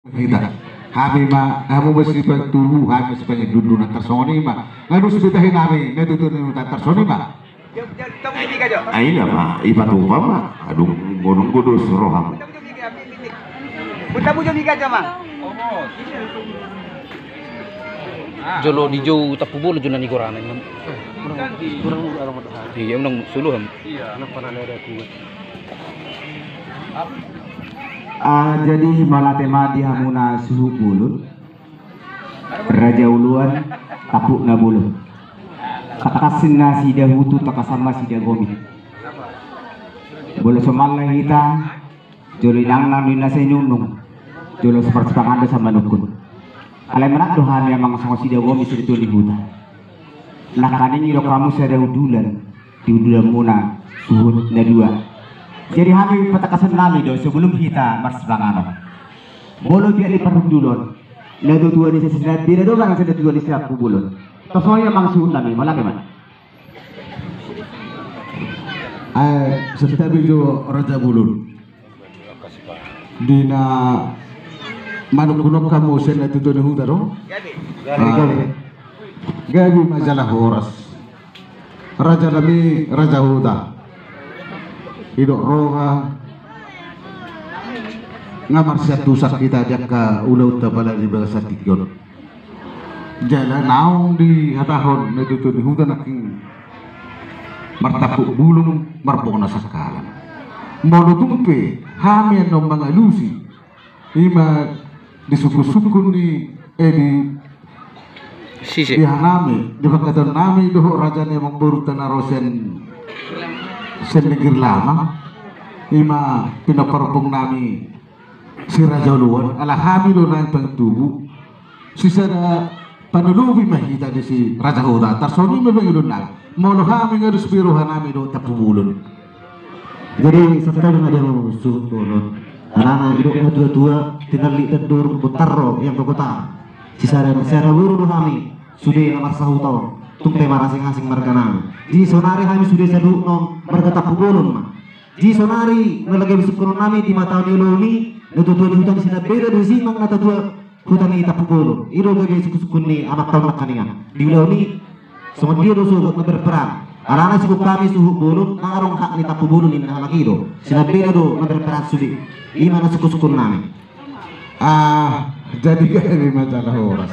Kita kami mah kamu mesti tubuh kami sebagai duduk nanti soni mah ngadu sebitahin kami ngadu tuh nanti soni mah aina mah iba tupa mah aduh gunung kudus roham jolo di jauh tapu bolu jona ni korana ngam iya menang suluhan Jadi malatema di hamuna suhu bulut Raja Uluan tapuk na bulu takasin na si dahutu takasama si dagomi bolo somalla kita jolo nang nang nina sa inunong jolo seperti panganda sa manukun alay manak dohan yang mga si dagomi sa dito libutan nakanin ilo kamu sa dahudulan diudulan muna suhut na dua. Jadi kami petakasan nami do sebelum kita mars bangano. Bolo biar iparung dulon. Lado tua di sisi bila do bang sada tua di sisi bulon. Tosonya mangsuun nami malaki man. setabi jo Raja Bulun dina manuk kamu sen itu tuh hutaro gabi majalah horas Raja Nabi Raja Huda hidup roha ngamar satu sak kita jaka ulau tabala di bahasa tigon jalan naung di hatahon itu tuh di hutan aking martapuk bulung marbong na sakalan molo tumpe hamian ng mga lusi ima di suku-suku ni di sisi hanami di pagkatan nami doho raja ni mangburutan na rosen sen negeri lama ima pinaparpong nami si Raja Uluan ala hamilo na pangtubo sisa na panulubi mahita di si Raja Huda tarsoni mabangilun na molo kami nga ruspirohan namin do tapumulon Jadi setelah ada yang suhut bulun. Anak hidup yang tua-tua tinali tedur butarro yang berkota. Sisa buru kami sudah nomor sahuto. Tumpe marasing-asing markanang. Di sonari kami sudah seduk nom berkata pugulun mah. Di sonari nalagay bisip kono nami di mata ni loni natutuwa di hutan sina beda di simang natutuwa hutan ni tapugulun. Iro gagay suku-suku ni anak tahun kaningan. Di loni semua dia do suhut na berperang. Anak-anak suku kami suhut bulun nangarong hak ni tapugulun ni nakalaki do. Sina beda do na berperang sudi. Imana suku-suku nami. jadi kami majalah horas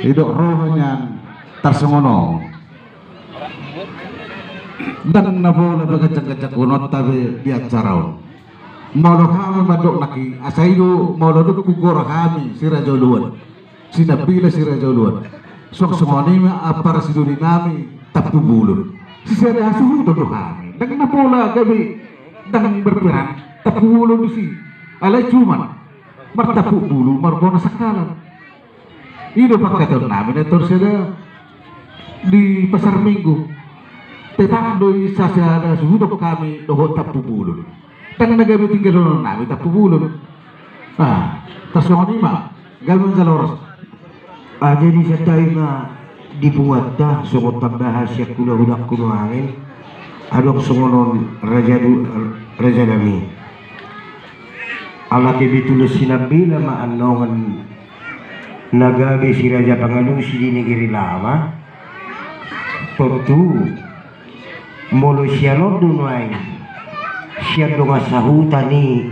hidup rohnya tarsungono dan nabola bagacak-gacak unot tabi di acaraon molo kami madok naki asaido molo do kugor kami si Raja Uluan sinabila si Raja Uluan sok semonima apara siduni nami tapu bulun si sere asuhu do kami dan nabola kami dan berperang tapu bulun si alay cuman martapu bulu marbona sakalan ino pagkataon namin ito sila di Pasar Minggu tetando isa siya na suhudok kami doho tapu bulun tangan na gabi tinggal namin tapu bulun tasong lima gawin sa loros Jadi sa tayo nga dibuat dah sungot tambahas siya kula-hudak kunuhangin adong sungonon Raja Nami ala kibitulos sinabila maanongan nagabi si Raja Pangalung si dinigiri lama tentu molo siya no dunay siya do nga sahuta ni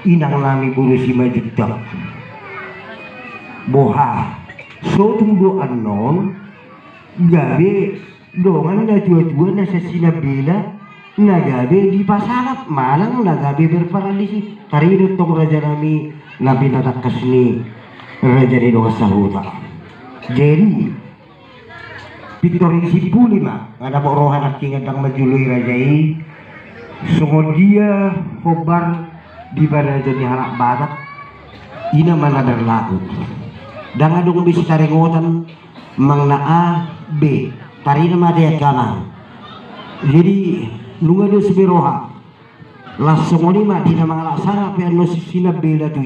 inang lami bulu si Majutak boha so tunggu anon gabi dongan na tua-tua na sa sinabila nagabi di pasanap malang nagabi berparalisi taridot tong Raja Nami na pinatakas ni Raja ni Doha Sahuta jadi Victory Sipulima nga naborohan at kingatang majuloy Rajai sungod dia hobar di Raja ni Harak Batak ina manadar lakot dan adong bisi taringotan mang naa B tarina madayat kanang jadi nunga do subiroha langsung lima di nama laksana peano sinabela tu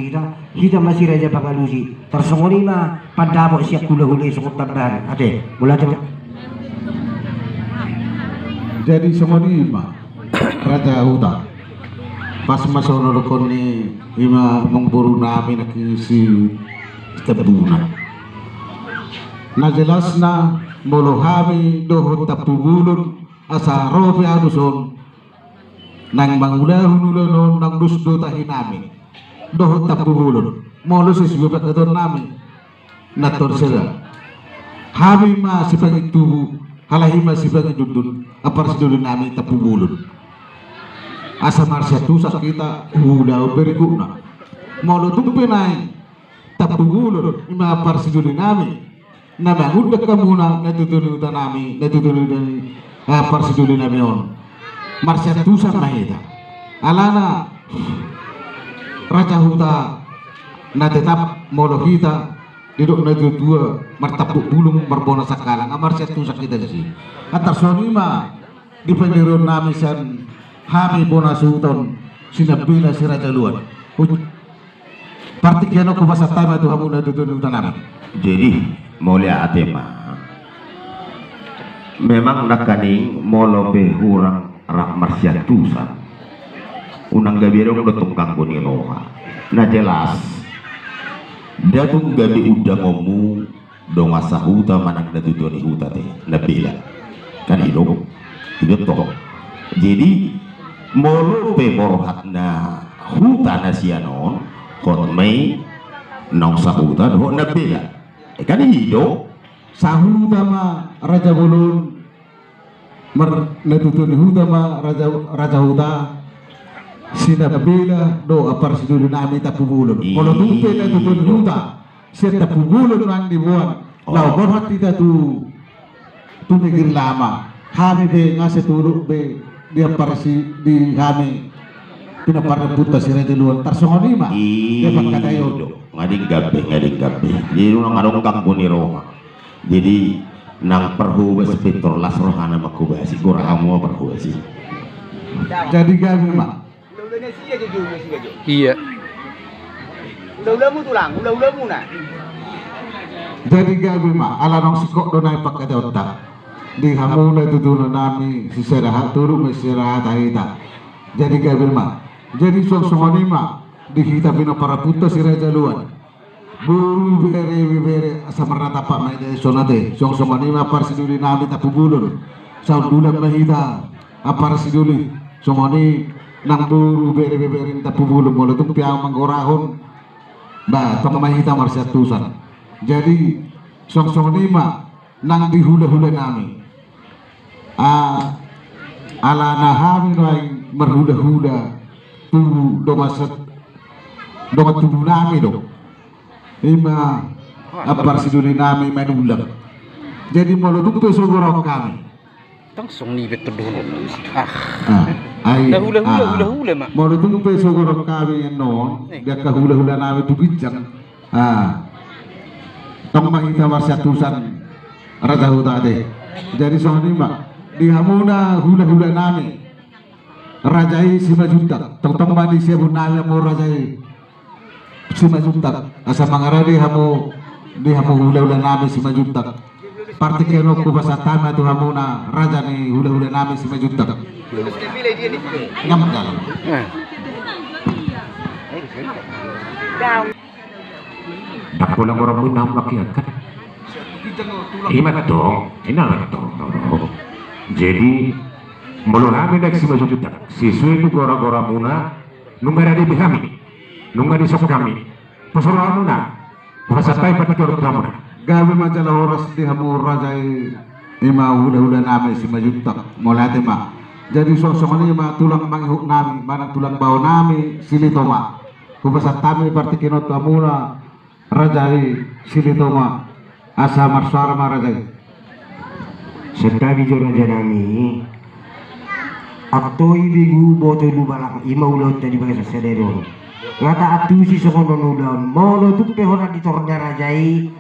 kita masih Raja Pangalusi tersong lima pandabo siap hula-hula sukut tambahan ade mulai jadi semua lima Raja Huda pas masono kon ni ima mengburu namin nakisi tabuna. Na jelas na molohami dohot tapubulun asa robe aduson nang mangulahun nang dusdo tahinami dohot tapubulun molo sisbebak adon nami nator sila hami ma sipang itubu halahima sipang idudun apar sidulun nami tapubulun asa marsya tusak kita udah berikutna molo tumpenai tapubulun ima apar sidulun nami nama udah kamuna natutulun nami natutulun apar sidulun nami on marsya tusak mahita alana raja huta na tetap molo kita duduk na dua martabuk bulung marbona sakalang amar siya tusak kita sih antar sonima di pendiron nami san hami bona sultan sinabila si raja luar partikiano ko basa tama tu hamu na duduk nami. Jadi mulia atema memang nakaning molo be hurang rak marsyatusan unang gabirong dotong kuni roha na jelas datung gabi udah ngomu dong asa huta manang datutoni huta teh nabila kan ilo itu toh jadi molo pe borhatna huta nasianon kon mai nong sahuta do nabila kan ilo sahuta ma raja bulun mer natutoni huta ma raja huta sinabila do apar sidulun nami tapubulun kalau tumpe na tutun yuta siya tapubulun nang dibuat lau borhat kita tu negeri lama kami be ngasih tuluk be dia parsi di kami pinapar puta si raja luar tarsongonima dia pagkatayo ngading gabe jadi nang ngarong kangkuni roha jadi nang perhubes pitor las rohana makubasi goramu perhubasi jadi kami mak Iya. Ulah-ulahmu tulang, ulah-ulahmu nak. Jadi gabi mak ala nong sikok do naik pakai otak di hamuna itu dulu nami siserahat turun siserahat ahita. Jadi gabi mak jadi song mak di kita bina para putra si raja luan buru bere asa merata pak mai dari sonate song mak par siduli nami tapu bulur saud dulan mahita apar siduli songoni nang buru bere tapu bulur molo tung piang manggorahon ba pemahita marsyatusan jadi song mak nang di hula-hula nami ala nahami nai merhula-hula tubuh domaset domat tubuh nami dong ima apar siduli nami main ulang jadi molo tung pesogorong kami Langsung ni betul dulu. Hula-hula mak. Mau itu peso gorong kami yang non, dia ke hula-hula nami tu bincang. Kamu kita marsyatusan raja huta deh. Jadi soalnya mak di hamuna hula-hula nami rajai sima juntak. Tong-tong mandi siapun nami mau rajai sima juntak. Asa mangaradi di hamu hula-hula nami sima juntak. Parti keno ko basa tama tu hamuna raja ni hula-hula nami sima juntak. Ngam dalam. Tak pulang orang pun nak makiat kan? Imat dong, enak dong. Jadi mulu kami dak sima juntak. Siswi itu gora-gora muna numera di kami, numera di sok kami. Pasal muna, pasal tay pati gora kami. Gabi majalah horas di hamu rajai ima hula-hula nami sima juntak. Mulai ma. Jadi sosok ini ma tulang manghuk nami, mana tulang bau nami silitoma. Kubasa tami parti kinot amuna rajai silitoma asa marsara ma rajai. Setabi jo raja nami atoi bigu boto lu balak ima ulot tadi bagai sasedero. Ngata atu si sokonon ulon molo tupe hona ditornya rajai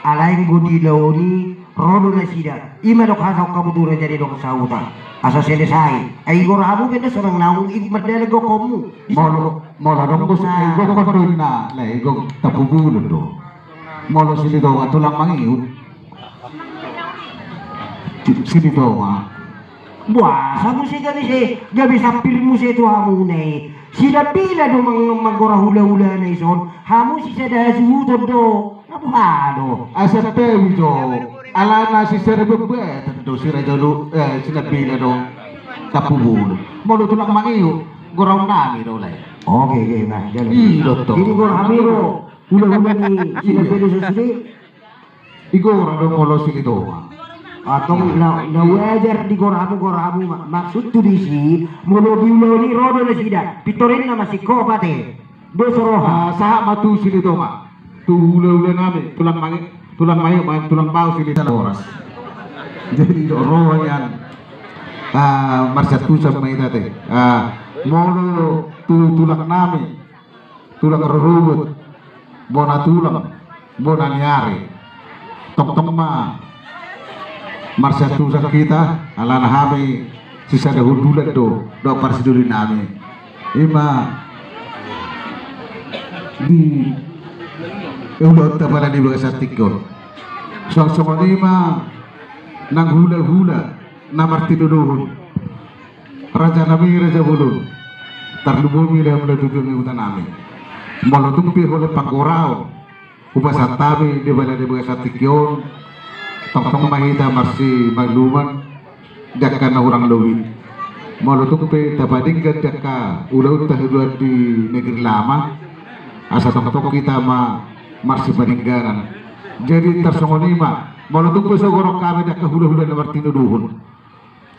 alaing gudi laoni rodo na sida ima dok hasau kabudura jadi dok sauta asa selesai ai goramu benda serang naung ikmat dele go komu Molo dong ko sa igo ko doon na la igo tapugulod do. Molo silito nga tulang mangiut. Silito nga Buasa mo si gabi sapir mo si ito hamu na sila pila do magora hula-hula na ison hamu si sa dahil suhutod do nabuhado Asa tewi jo, alana si serbe tentu si Raja Lu, sinabila do tapubul. Mau tulak mangiyo, gorong nami do lay. oke nah jalan Ilo to. ini gor hamiro hula-hula ni sila pila sa sili Igora do molo sili do. atau na wajar di goramu maksud tu di si mulo ni rodo na sida pitorin na masiko pate do soroha Saha matu sili do ma. Tu hula-hula nami, tulang mangi, tulang bau sili sa oras. Jadi do rohan yan. Marsatu sama ita te. Molo tulang nami, tulang rurubut, bona tulang, bona nyari. Tong ma Marsatu sa kita, alana hami sisa dahudulan do parsiduli nami. Ima di ulo tabala di baga satikon. Sang lima nang hula-hula na martinuduhun. Raja nami Raja Bulun. Tarlubumi le mula tutun ni utan nami. Molotumpi oleh pagorao. Upasatabi di bala di baga satikon. Tong mahita marsi magluman daka na urang lawin. Molotumpi tabadinggan daka ulaw tahiduan di negeri lama. Asa tong kita marsi paninggaran. Jadi tersongonima molotumpi sa gorong kami daka hula-hula na martinuduhun.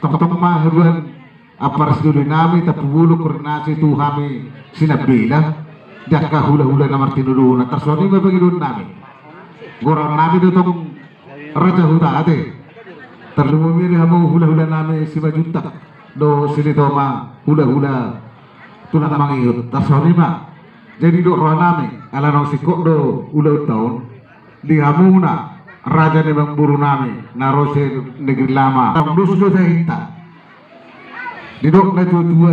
Tong mahiruan aparas dulu nami tapubulok koordinasi tu kami sinabila daka hula-hula na martinuduhun. Tersongonima pagidun nami. Gorong nami dutong Raja Huta ate terlumumiri hamu hula-hula nami si Majunta do silitoma hula-hula tulang mangiyut tarsonima jadi do roh nami ala nong sikok do ulau tahun di hamuna raja ni bang buru nami narose negeri lama tong dusu do sa hinta di dok na tua